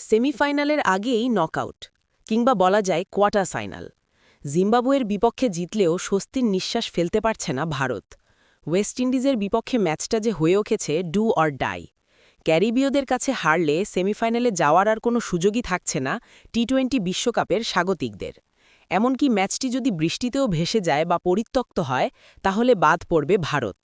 সেমিফাইনালের আগেই নকআউট কিংবা বলা যায় কোয়ার্টার ফাইনাল। জিম্বাবুয়ের বিপক্ষে জিতলেও স্বস্তির নিঃশ্বাস ফেলতে পারছে না ভারত। ওয়েস্ট ইন্ডিজের বিপক্ষে ম্যাচটা যে হয়ে উঠেছে ডু অর ডাই। ক্যারিবীয়দের কাছে হারলে সেমিফাইনালে যাওয়ার আর কোনো সুযোগই থাকছে না টি-20 বিশ্বকাপের স্বাগতিকদের। এমনকি ম্যাচটি যদি বৃষ্টিতেও ভেসে যায় বা পরিত্যক্ত হয় তাহলে বাদ পড়বে ভারত।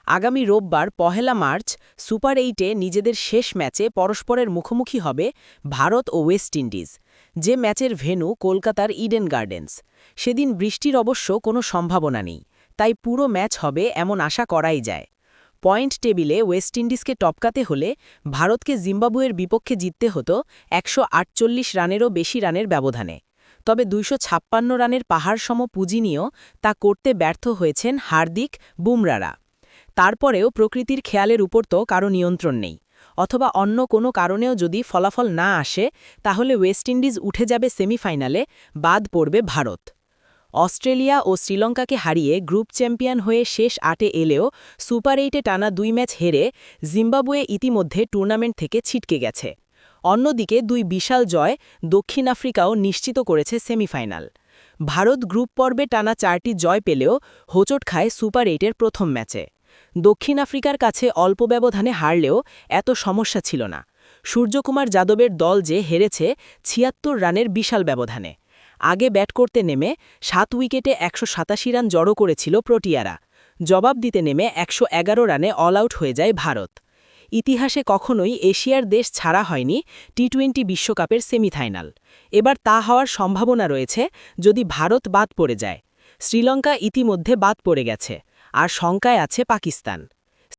আগামী রোববার ১ মার্চ সুপার 8-এ নিজেদের শেষ ম্যাচে পরস্পরের মুখোমুখি হবে ভারত ও ওয়েস্ট ইন্ডিজ, যে ম্যাচের ভেন্যু কলকাতার ইডেন গার্ডেন্স। সেদিন বৃষ্টির অবশ্য কোনো সম্ভাবনা নেই, তাই পুরো ম্যাচ হবে এমন আশা করাই যায়। পয়েন্ট টেবিলে ওয়েস্ট ইন্ডিজকে টপকাতে হলে ভারতকে জিম্বাবুয়ের বিপক্ষে জিততে হতো ১৪৮ রানেরও বেশি রানের ব্যবধানে। তবে ২৫৬ রানের পাহাড়সম পুঁজি নিয়েও তা করতে ব্যর্থ হয়েছেন হার্দিক, বুমরারা। তারপরেও প্রকৃতির খেয়ালের উপর তো কারো নিয়ন্ত্রণ নেই, অথবা অন্য কোনো কারণেও যদি ফলাফল না আসে তাহলে ওয়েস্ট ইন্ডিজ উঠে যাবে সেমিফাইনালে, বাদ পড়বে ভারত। অস্ট্রেলিয়া ও শ্রীলঙ্কাকে হারিয়ে গ্রুপ চ্যাম্পিয়ন হয়ে শেষ ৮-এ এলেও সুপার 8-এ টানা ২ ম্যাচ হেরে জিম্বাবুয়ে ইতিমধ্যে টুর্নামেন্ট থেকে ছিটকে গেছে। অন্যদিকে ২ বিশাল জয় দক্ষিণ আফ্রিকাও নিশ্চিত করেছে সেমিফাইনাল। ভারত গ্রুপ পর্বে টানা ৪টি জয় পেলেও হোঁচট খায় সুপার 8-এর প্রথম ম্যাচে। দক্ষিণ আফ্রিকার কাছে অল্প ব্যবধানে হারলেও এত সমস্যা ছিল না। সূর্যকুমার যাদবের দল যে হেরেছে ৭৬ রানের বিশাল ব্যবধানে। আগে ব্যাট করতে নেমে ৭ উইকেটে ১৮৭ রান জড়ো করেছিল প্রোটিয়ারা। জবাব দিতে নেমে ১১১ রানে অল আউট হয়ে যায় ভারত। ইতিহাসে কখনোই এশিয়ার দেশ ছাড়া হয়নি টি-20 বিশ্বকাপের সেমিফাইনাল। এবার তা হওয়ার সম্ভাবনা রয়েছে যদি ভারত বাদ পড়ে যায়। শ্রীলঙ্কা ইতিমধ্যে বাদ পড়ে গেছে, আর শঙ্কায় আছে পাকিস্তান।